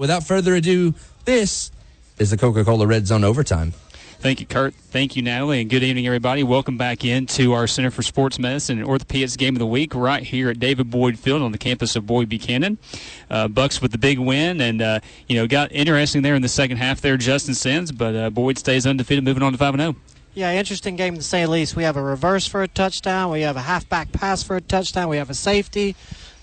Without further ado, this is the Coca-Cola Red Zone Overtime. Thank you, Kurt. Thank you, Natalie, and good evening, everybody. Welcome back into our Center for Sports Medicine and Orthopedics Game of the Week right here at David Boyd Field on the campus of Boyd Buchanan. Bucs with the big win, and, got interesting there in the second half there, Justin Sims, but Boyd stays undefeated, moving on to 5-0. Yeah, interesting game to say the least. We have a reverse for a touchdown. We have a halfback pass for a touchdown. We have a safety.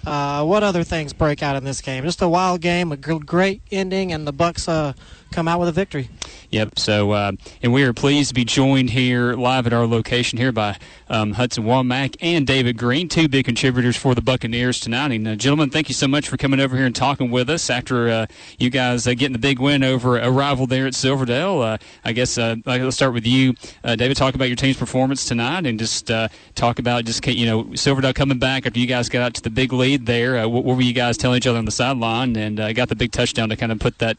What other things break out in this game? Just a wild game, a great ending, and the Bucs come out with a victory. Yep. So, and we are pleased to be joined here live at our location here by Hudson Wamack and David Green, two big contributors for the Buccaneers tonight. And gentlemen, thank you so much for coming over here and talking with us after you guys getting the big win over a rival there at Silverdale. I guess let's start with you, David. Talk about your team's performance tonight, and just talk about Silverdale coming back after you guys got out to the big lead there. What were you guys telling each other on the sideline, and got the big touchdown to kind of put that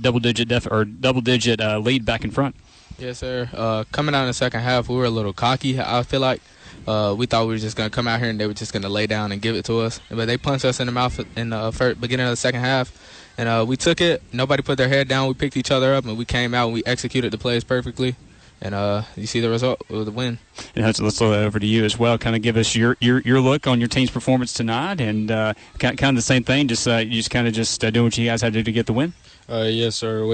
double-digit lead back in front? Yes, sir. Coming out in the second half, we were a little cocky, I feel like. We thought we were just going to come out here and they were just going to lay down and give it to us. But they punched us in the mouth in the beginning of the second half. And we took it. Nobody put their head down. We picked each other up, and we came out and we executed the plays perfectly. And you see the result of the win. And let's throw that over to you as well. Kind of give us your look on your team's performance tonight, and kind of the same thing. Just you just kind of doing what you guys had to do to get the win. Yes, sir.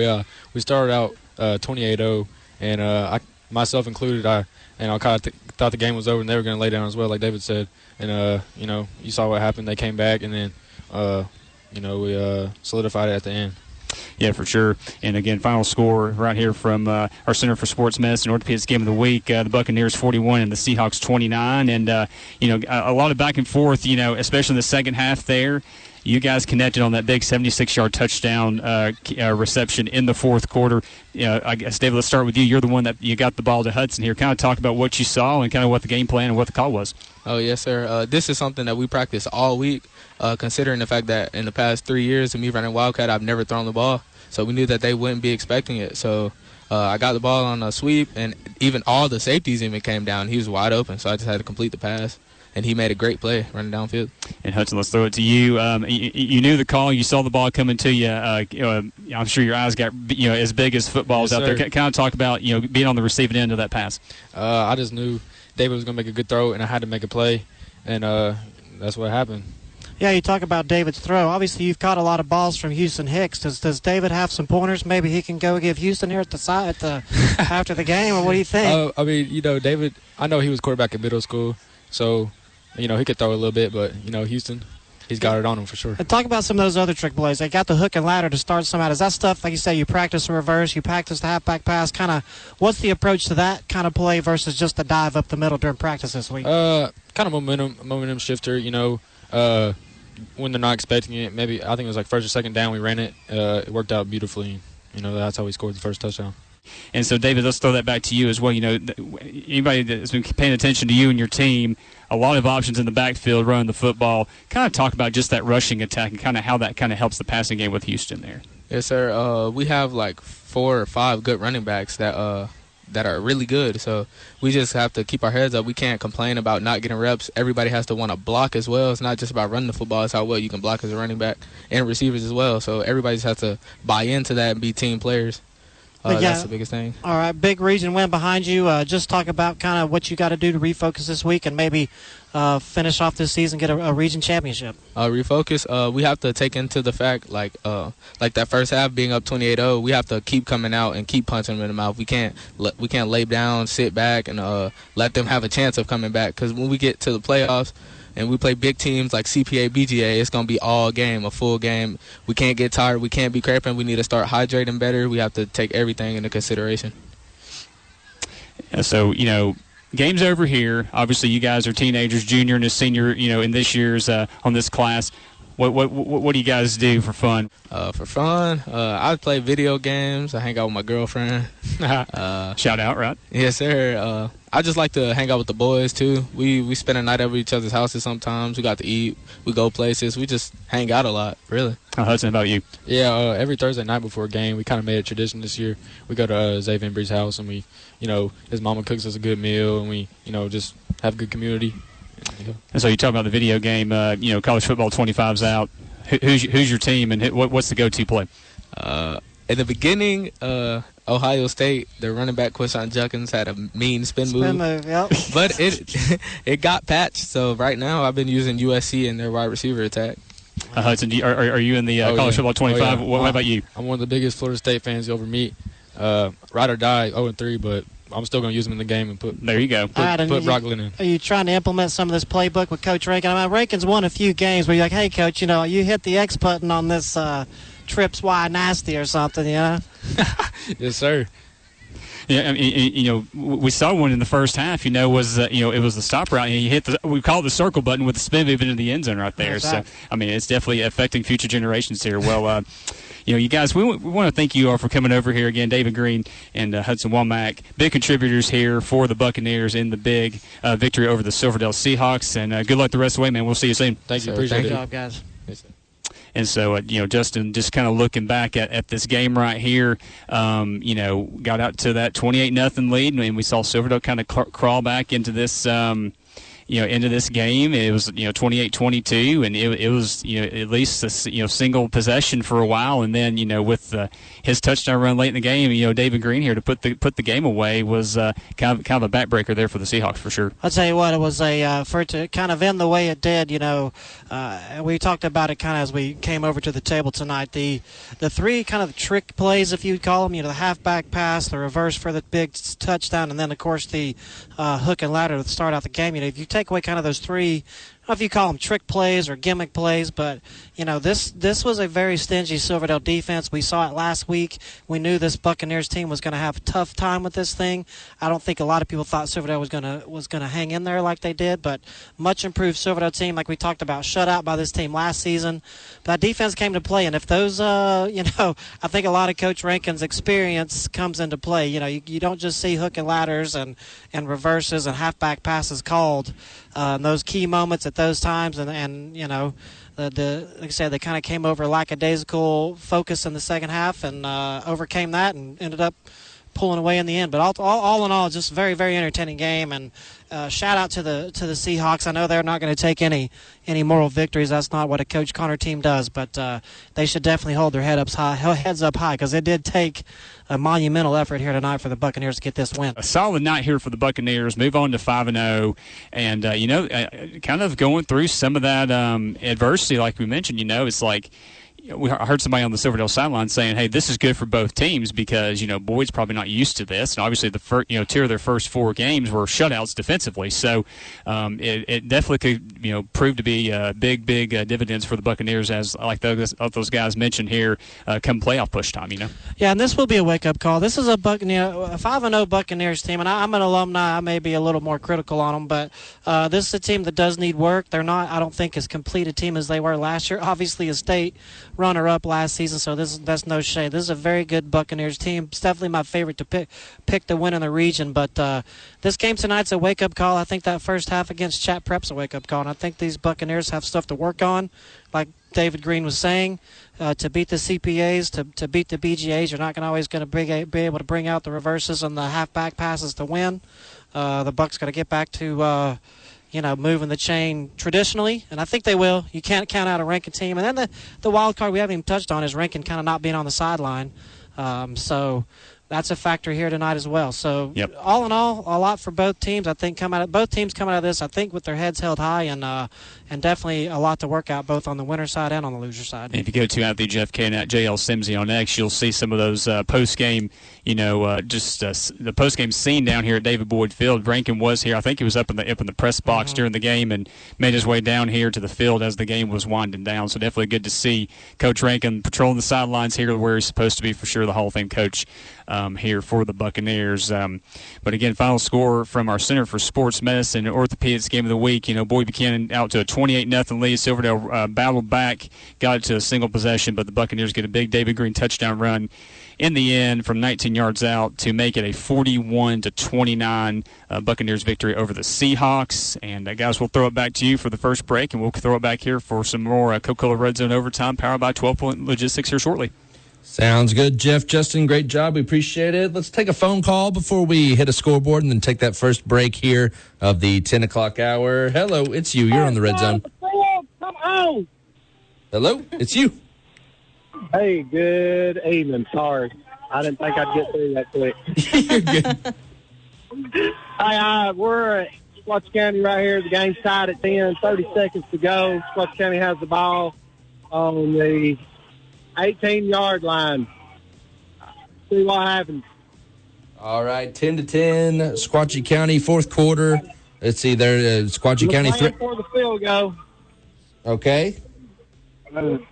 We started out 28-0, and I myself included, I kind of thought the game was over and they were going to lay down as well, like David said. And you saw what happened. They came back, and then we solidified it at the end. Yeah, for sure. And again, final score right here from our Center for Sports Medicine Orthopedics Game of the Week: the Buccaneers 41 and the Seahawks 29. And a lot of back and forth. Especially in the second half there. You guys connected on that big 76-yard touchdown reception in the fourth quarter. I guess, David, let's start with you. You're the one that you got the ball to Hudson here. Kind of talk about what you saw and kind of what the game plan and what the call was. Oh, yes, sir. This is something that we practice all week, considering the fact that in the past 3 years of me running Wildcat, I've never thrown the ball. So we knew that they wouldn't be expecting it. So I got the ball on a sweep, and even all the safeties even came down. He was wide open, so I just had to complete the pass. And he made a great play running downfield. And Hudson, let's throw it to you. You knew the call. You saw the ball coming to you. I'm sure your eyes got as big as footballs yes, out sir. there. Kind of talk about being on the receiving end of that pass. I just knew David was going to make a good throw, and I had to make a play, and that's what happened. Yeah, you talk about David's throw. Obviously, you've caught a lot of balls from Houston Hicks. Does David have some pointers? Maybe he can go give Houston here at the side after the game, or what do you think? David, I know he was quarterback in middle school, so he could throw a little bit, but Houston, he's got it on him for sure. And talk about some of those other trick plays. They got the hook and ladder to start some out. Is that stuff, like you say, you practice the reverse, you practice the halfback pass? Kind of, what's the approach to that kind of play versus just a dive up the middle during practice this week? Kind of momentum shifter. When they're not expecting it, maybe I think it was like first or second down we ran it. It worked out beautifully. That's how we scored the first touchdown. And so, David, let's throw that back to you as well. Anybody that's been paying attention to you and your team, a lot of options in the backfield running the football. Kind of talk about just that rushing attack and kind of how that kind of helps the passing game with Houston there. Yes, sir. We have like 4 or 5 good running backs that are really good. So we just have to keep our heads up. We can't complain about not getting reps. Everybody has to want to block as well. It's not just about running the football. It's how well you can block as a running back and receivers as well. So everybody just has to buy into that and be team players. That's the biggest thing. All right, big region win behind you. Just talk about kind of what you got to do to refocus this week and maybe finish off this season, get a region championship. Refocus. We have to take into the fact, like that first half being up 28-0, we have to keep coming out and keep punching them in the mouth. We can't lay down, sit back, and let them have a chance of coming back. Because when we get to the playoffs, and we play big teams like CPA, BGA, it's going to be all game, a full game. We can't get tired. We can't be cramping. We need to start hydrating better. We have to take everything into consideration. So, game's over here. Obviously, you guys are teenagers, junior and a senior, in this year's on this class. What do you guys do for fun? For fun, I play video games. I hang out with my girlfriend. Shout out, right? Yes, sir. I just like to hang out with the boys, too. We spend a night over each other's houses sometimes. We got to eat. We go places. We just hang out a lot, really. Hudson, how about you? Yeah, every Thursday night before a game, we kind of made a tradition this year. We go to Zay Embry's house, and we, his mama cooks us a good meal, and we, just have a good community. And so you talk about the video game, college football 25's out. who's your team, and what's the go-to play? In the beginning, Ohio State, their running back Quinshon Judkins had a mean spin move. Yep. But it got patched. So right now I've been using USC in their wide receiver attack. Hudson, are you in the college football 25? Yeah. What about you? I'm one of the biggest Florida State fans you'll ever meet. Ride or die, 0-3, but I'm still going to use them in the game and put Brock Glenn in. Are you trying to implement some of this playbook with Coach Rankin? I mean, Rankin's won a few games where you're like, hey, Coach, you hit the X button on this trips wide nasty or something, Yes, sir. Yeah, I mean, we saw one in the first half. It was the stop route. And he hit we call it the circle button with the spin move into the end zone right there. So, I mean, it's definitely affecting future generations here. Well, you guys, we want to thank you all for coming over here again. David Green and Hudson Wamack, big contributors here for the Buccaneers in the big victory over the Silverdale Seahawks. And good luck the rest of the way, man. We'll see you soon. Thank you. Appreciate it. Good job, guys. Yes, sir. And so, Justin, just kind of looking back at this game right here, got out to that 28-0 lead, and we saw Silverdale kind of crawl back into this, into this game. It was, 28-22, and it was, at least a, single possession for a while. And then, with his touchdown run late in the game, David Green here to put the game away was kind of a backbreaker there for the Seahawks for sure. I'll tell you what, it was for it to kind of end the way it did. We talked about it kind of as we came over to the table tonight. The three kind of trick plays, if you'd call them, the halfback pass, the reverse for the big touchdown, and then of course the hook and ladder to start out the game. If you take away kind of those three, I don't know if you call them trick plays or gimmick plays, but this was a very stingy Silverdale defense. We saw it last week. We knew this Buccaneers team was going to have a tough time with this thing. I don't think a lot of people thought Silverdale was going to hang in there like they did, but much improved Silverdale team, like we talked about, shut out by this team last season. That defense came to play, and if those, I think a lot of Coach Rankin's experience comes into play. You don't just see hook and ladders and reverses and halfback passes called in those key moments at those times, and like I said, they kind of came over lackadaisical focus in the second half and overcame that and ended up pulling away in the end. But all in all, just a very, very entertaining game. And shout out to the Seahawks. I know they're not going to take any moral victories. That's not what a Coach Connor team does. But they should definitely hold their heads up high because it did take a monumental effort here tonight for the Buccaneers to get this win. A solid night here for the Buccaneers. Move on to 5-0, and kind of going through some of that adversity, like we mentioned. It's like. I heard somebody on the Silverdale sideline saying, "Hey, this is good for both teams because Boyd's probably not used to this, and obviously the first, two of their first four games were shutouts defensively. So it definitely could prove to be big dividends for the Buccaneers, as like those guys mentioned here, come playoff push time. Yeah, and this will be a wake up call. This is a 5-0 Buccaneers team, and I'm an alumni. I may be a little more critical on them, but this is a team that does need work. They're not, I don't think, as complete a team as they were last year. Obviously, a state runner-up last season, so that's no shade. This is a very good Buccaneers team. It's definitely my favorite to pick the win in the region, but this game tonight's a wake-up call. I think that first half against Chat Prep's a wake-up call, and I think these Buccaneers have stuff to work on, like David Green was saying. To beat the CPAs, to beat the BGAs, you're not always going to be able to bring out the reverses and the halfback passes to win. The Bucs got to get back to moving the chain traditionally, and I think they will. You can't count out a Rankin team. And then the wild card we haven't even touched on is Rankin kind of not being on the sideline. So that's a factor here tonight as well. So all in all, a lot for both teams. I think both teams come out of this, I think, with their heads held high and definitely a lot to work out both on the winner side and on the loser side. And if you go to the Jeff Cate at JL Simsy on X, you'll see some of those post-game, the post-game scene down here at David Boyd Field. Rankin was here. I think he was up in the press box during the game and made his way down here to the field as the game was winding down. So definitely good to see Coach Rankin patrolling the sidelines here where he's supposed to be, for sure, the Hall of Fame coach here for the Buccaneers. But again, final score from our Center for Sports Medicine Orthopedics Game of the Week. Boyd Buchanan out to a 28-0 lead. Silverdale battled back, got it to a single possession, but the Buccaneers get a big David Green touchdown run in the end from 19 yards out to make it a 41-29 Buccaneers victory over the Seahawks. And guys, we'll throw it back to you for the first break, and we'll throw it back here for some more Coca-Cola Red Zone Overtime powered by 12 Point Logistics here shortly. Sounds good, Jeff, Justin, great job. We appreciate it. Let's take a phone call before we hit a scoreboard and then take that first break here of the 10 o'clock hour. Hello, it's you. You're on the Red Zone. Come on. Hello, it's you. Hey, good evening. Sorry, I didn't think I'd get through that quick. You're good. Hey, we're at Sequatchie County right here. The game's tied at 10, 30 seconds to go. Sequatchie County has the ball on the 18-yard line. See what happens. All right, 10-10, Sequatchie County, fourth quarter. Let's see, there, Sequatchie County. For the field goal. Okay. I'm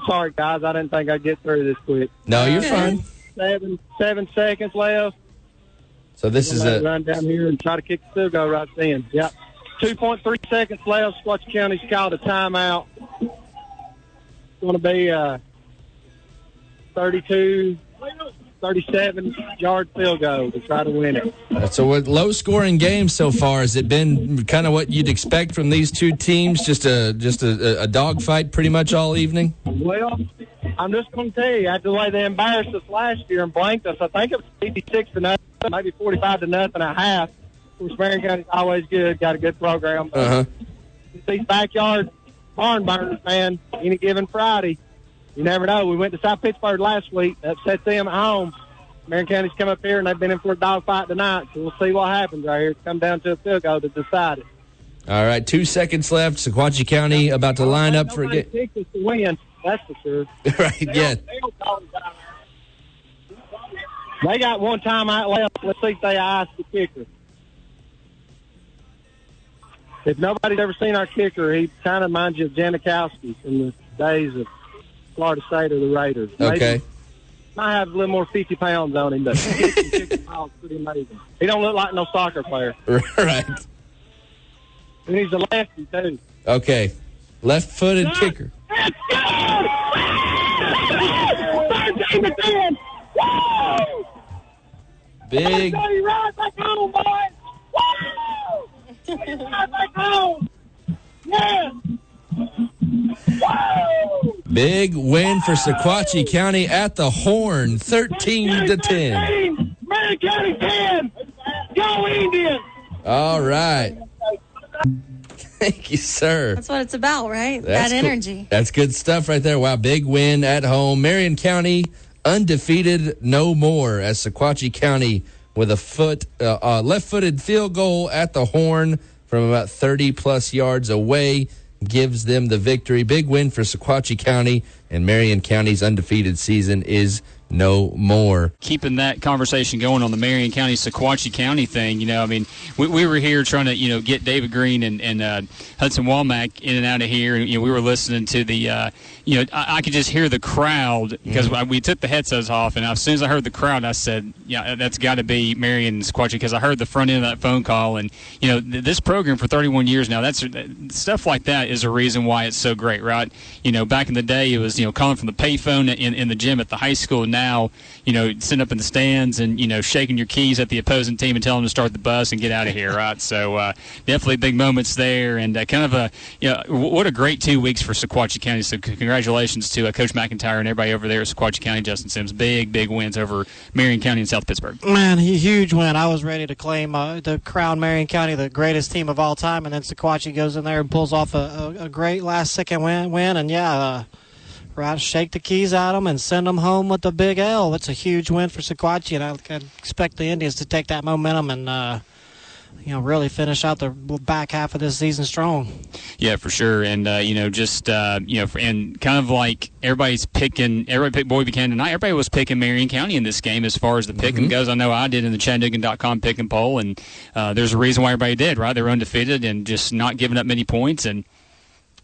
sorry, guys. I didn't think I'd get through this quick. No, you're fine. 7 seconds left. So this is a run down here and try to kick the field goal right then. Yep. 2.3 seconds left. Sequatchie County's called a timeout. It's going to be 37-yard field goal to try to win it. So what low-scoring games so far? Has it been kind of what you'd expect from these two teams? Just a dogfight pretty much all evening? Well, I'm just going to tell you, after the way they embarrassed us last year and blanked us, I think it was 56-0, maybe 45-0 at half. Of course, Marion County's always good, got a good program. These backyard barn burners, man, any given Friday, you never know. We went to South Pittsburgh last week, upset them at home. Marion County's come up here, and they've been in for a dogfight tonight, so we'll see what happens right here. It's come down to a field goal to decide it. All right, 2 seconds left. Sequatchie County about to line up for a game. Nobody picked us to win, that's for sure. Right, yeah. They got one timeout left. Let's see if they ice the kicker. If nobody's ever seen our kicker, he kind of reminds you of Janikowski from the days of Florida State or the Raiders. Okay. Might have a little more 50 pounds on him, but he can kick the ball pretty amazing. He don't look like no soccer player. Right. And he's a lefty, too. Okay. Left-footed kicker. Let's go! 13-10! Woo! Big. Everybody ride back home, boys! Woo! Ride back home! Yeah! Woo! Big win for Sequatchie County at the Horn, 13-10. Marion County 10! Go Indians! All right. Thank you, sir. That's what it's about, right? That's that cool. energy. That's good stuff right there. Wow, big win at home. Marion County undefeated no more as Sequatchie County with a left-footed field goal at the Horn from about 30-plus yards away gives them the victory. Big win for Sequatchie County, and Marion County's undefeated season is no more. Keeping that conversation going on the Marion County, Sequatchie County thing, I mean, we were here trying to, get David Green and Hudson Wamack in and out of here, and, we were listening to the, I could just hear the crowd because we took the headsets off, and as soon as I heard the crowd, I said, yeah, that's got to be Marion and Sequatchie, because I heard the front end of that phone call, and, this program for 31 years now, that's stuff like that is a reason why it's so great, right? Back in the day, it was, calling from the payphone in the gym at the high school. Now, sitting up in the stands and, shaking your keys at the opposing team and telling them to start the bus and get out of here, right? So definitely big moments there, and kind of what a great 2 weeks for Sequatchie County. So congratulations to Coach McIntyre and everybody over there at Sequatchie County. Justin Sims, big wins over Marion County and South Pittsburgh. Man, huge win. I was ready to claim the crown Marion County the greatest team of all time, and then Sequatchie goes in there and pulls off a great last-second win, and right, shake the keys at them and send them home with a big L. It's a huge win for Sequatchie, and I expect the Indians to take that momentum and really finish out the back half of this season strong. Yeah, for sure. And, and kind of like everybody picked Boyd Buchanan tonight. Everybody was picking Marion County in this game as far as the pick goes. I know I did in the Chattanooga.com pick and poll, and there's a reason why everybody did, right? They were undefeated and just not giving up many points, and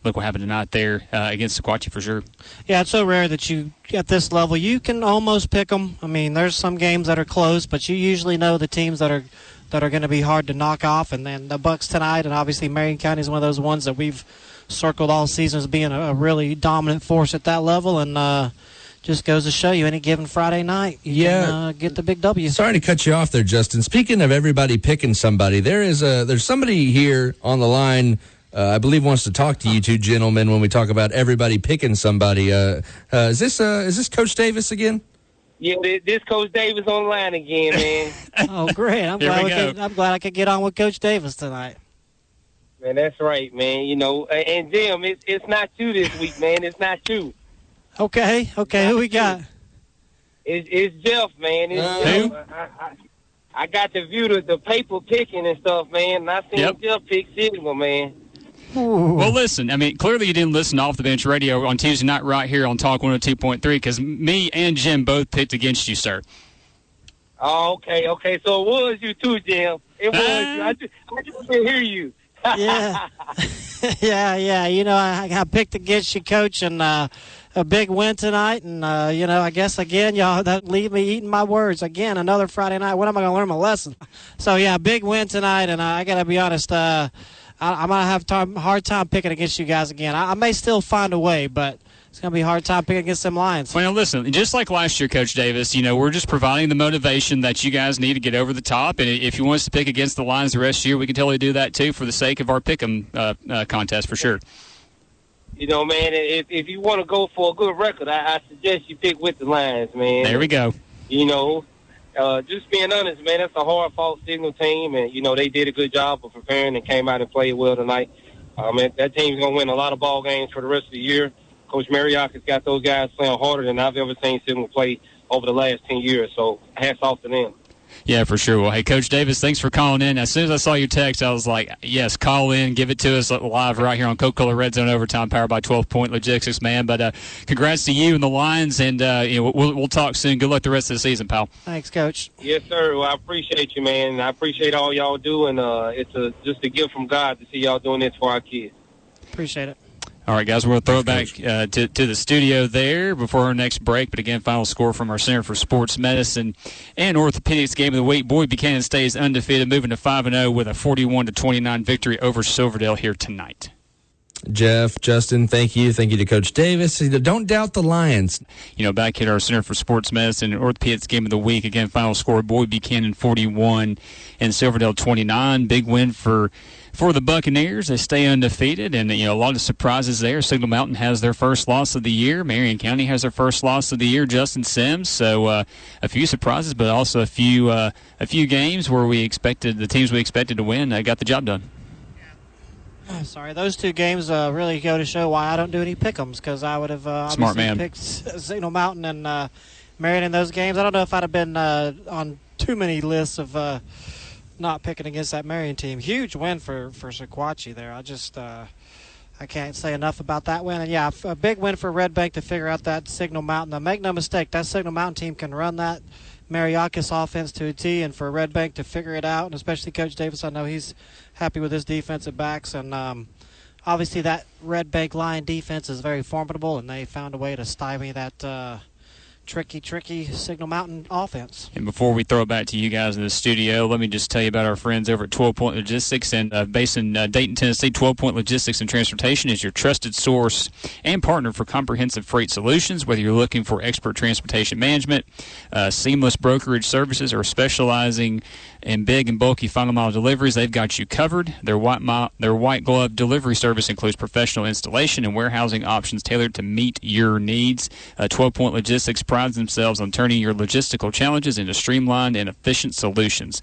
look what happened tonight there against Sequatchie for sure. Yeah, it's so rare that you, at this level, you can almost pick them. I mean, there's some games that are close, but you usually know the teams that are going to be hard to knock off. And then the Bucs tonight, and obviously Marion County is one of those ones that we've circled all season as being a really dominant force at that level. And just goes to show you, any given Friday night, you can get the big W. Sorry to cut you off there, Justin. Speaking of everybody picking somebody, there's somebody here on the line. I believe wants to talk to you two gentlemen when we talk about everybody picking somebody. Is this Coach Davis again? Yeah, this Coach Davis on the line again, man. Oh, great! I'm glad I could get on with Coach Davis tonight. Man, that's right, man. You know, and Jim, it's not you this week, man. It's not you. Okay. Who we got? It's Jeff, man. It's Jeff. I got to view the paper picking and stuff, man, and I seen Jeff pick Sigma, man. Ooh. Well, listen, I mean, clearly you didn't listen to Off the Bench Radio on Tuesday night right here on Talk 102.3 because me and Jim both picked against you, sir. Oh, okay. So it was you too, Jim. It was you. I just didn't hear you. Yeah. yeah. You know, I picked against you, Coach, and a big win tonight. And, you know, I guess, again, y'all that leave me eating my words. Again, another Friday night. When am I going to learn my lesson? So, yeah, big win tonight. And I got to be honest, I'm going to have a hard time picking against you guys again. I may still find a way, but it's going to be a hard time picking against them Lions. Well, listen, just like last year, Coach Davis, you know, we're just providing the motivation that you guys need to get over the top. And if you want us to pick against the Lions the rest of the year, we can totally do that, too, for the sake of our pick'em contest, for sure. You know, man, if you want to go for a good record, I suggest you pick with the Lions, man. There we go. You know, just being honest, man, that's a hard-fought Signal team. And, you know, they did a good job of preparing and came out and played well tonight. Man, that team's going to win a lot of ball games for the rest of the year. Coach Marion has got those guys playing harder than I've ever seen Signal play over the last 10 years. So hats off to them. Yeah, for sure. Well, hey, Coach Davis, thanks for calling in. As soon as I saw your text, I was like, yes, call in, give it to us live right here on Coca-Cola Red Zone Overtime, powered by 12 Point Logistics, man. But congrats to you and the Lions, and you know, we'll talk soon. Good luck the rest of the season, pal. Thanks, Coach. Yes, sir. Well, I appreciate you, man. I appreciate all y'all do, and it's just a gift from God to see y'all doing this for our kids. Appreciate it. All right, guys, we'll throw it back to the studio there before our next break. But again, final score from our Center for Sports Medicine and Orthopedics game of the week. Boyd Buchanan stays undefeated, moving to 5-0 with a 41-29 victory over Silverdale here tonight. Jeff, Justin, thank you. Thank you to Coach Davis. Don't doubt the Lions. You know, back at our Center for Sports Medicine and Orthopedics game of the week. Again, final score, Boyd Buchanan 41 and Silverdale 29. Big win for the Buccaneers. They stay undefeated, and you know, a lot of surprises there. Signal Mountain has their first loss of the year. Marion County has their first loss of the year. Justin Sims. So a few surprises, but also a few games where the teams we expected to win got the job done. Sorry, those two games really go to show why I don't do any pick'ems, because I would have obviously picked Signal Mountain and Marion in those games. I don't know if I'd have been on too many lists of not picking against that Marion team. Huge win for Sequatchie there. I can't say enough about that win. And, yeah, a big win for Red Bank to figure out that Signal Mountain. Now, make no mistake, that Signal Mountain team can run that Mariakis offense to a T, and for Red Bank to figure it out, and especially Coach Davis, I know he's happy with his defensive backs, and obviously that Red Bank Lion defense is very formidable, and they found a way to stymie that tricky Signal Mountain offense. And before we throw it back to you guys in the studio, let me just tell you about our friends over at 12 Point Logistics, and based in Dayton, Tennessee. 12 Point Logistics and Transportation is your trusted source and partner for comprehensive freight solutions. Whether you're looking for expert transportation management, seamless brokerage services, or specializing in big and bulky final mile deliveries, they've got you covered. Their white glove delivery service includes professional installation and warehousing options tailored to meet your needs. 12 Point Logistics prides themselves on turning your logistical challenges into streamlined and efficient solutions.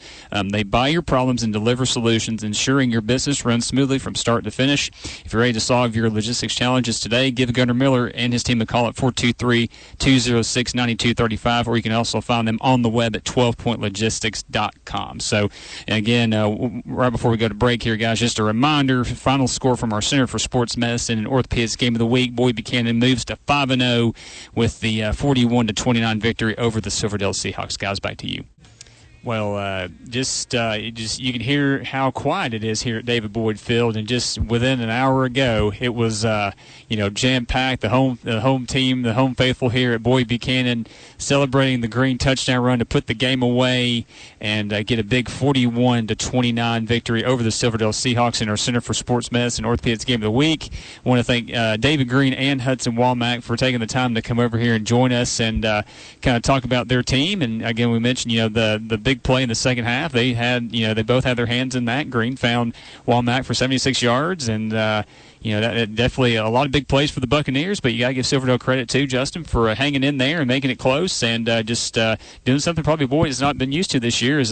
They buy your problems and deliver solutions, ensuring your business runs smoothly from start to finish. If you're ready to solve your logistics challenges today, give Gunnar Miller and his team a call at 423-206-9235, or you can also find them on the web at 12pointlogistics.com. So, again, right before we go to break here, guys, just a reminder, final score from our Center for Sports Medicine and Orthopedics game of the week. Boyd Buchanan moves to 5-0 with the 41-29 victory over the Silverdale Seahawks. Guys, back to you. Well, just you can hear how quiet it is here at David Boyd Field, and just within an hour ago, it was jam-packed. The home team, the home faithful here at Boyd Buchanan, celebrating the green touchdown run to put the game away and get a big 41-29 victory over the Silverdale Seahawks in our Center for Sports Medicine Orthopedics game of the week. I want to thank David Green and Hudson Wamack for taking the time to come over here and join us and kind of talk about their team. And again, we mentioned the big play in the second half. They both had their hands in that. Green found Wamack for 76 yards, and that definitely a lot of big plays for the Buccaneers. But you got to give Silverdale credit too, Justin, for hanging in there and making it close, and just doing something probably Boyd has not been used to this year is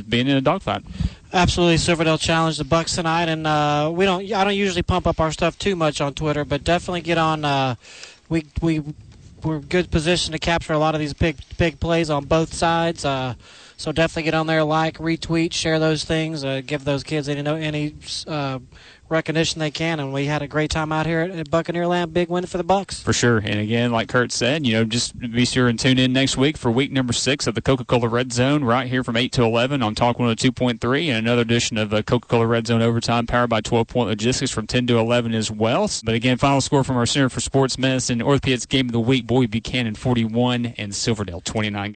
being in a dogfight. Absolutely, Silverdale challenged the Bucs tonight, and I don't usually pump up our stuff too much on Twitter, but definitely get on. We're in good position to capture a lot of these big plays on both sides. So definitely get on there, like, retweet, share those things, give those kids any recognition they can. And we had a great time out here at Buccaneerland. Big win for the Bucs. For sure. And again, like Kurt said, just be sure and tune in next week for week number 6 of the Coca-Cola Red Zone right here from 8 to 11 on Talk 102.3, and another edition of Coca-Cola Red Zone Overtime powered by 12 Point Logistics from 10 to 11 as well. But again, final score from our Center for Sports Medicine Orthopedics Game of the Week, Bowie Buchanan 41 and Silverdale 29.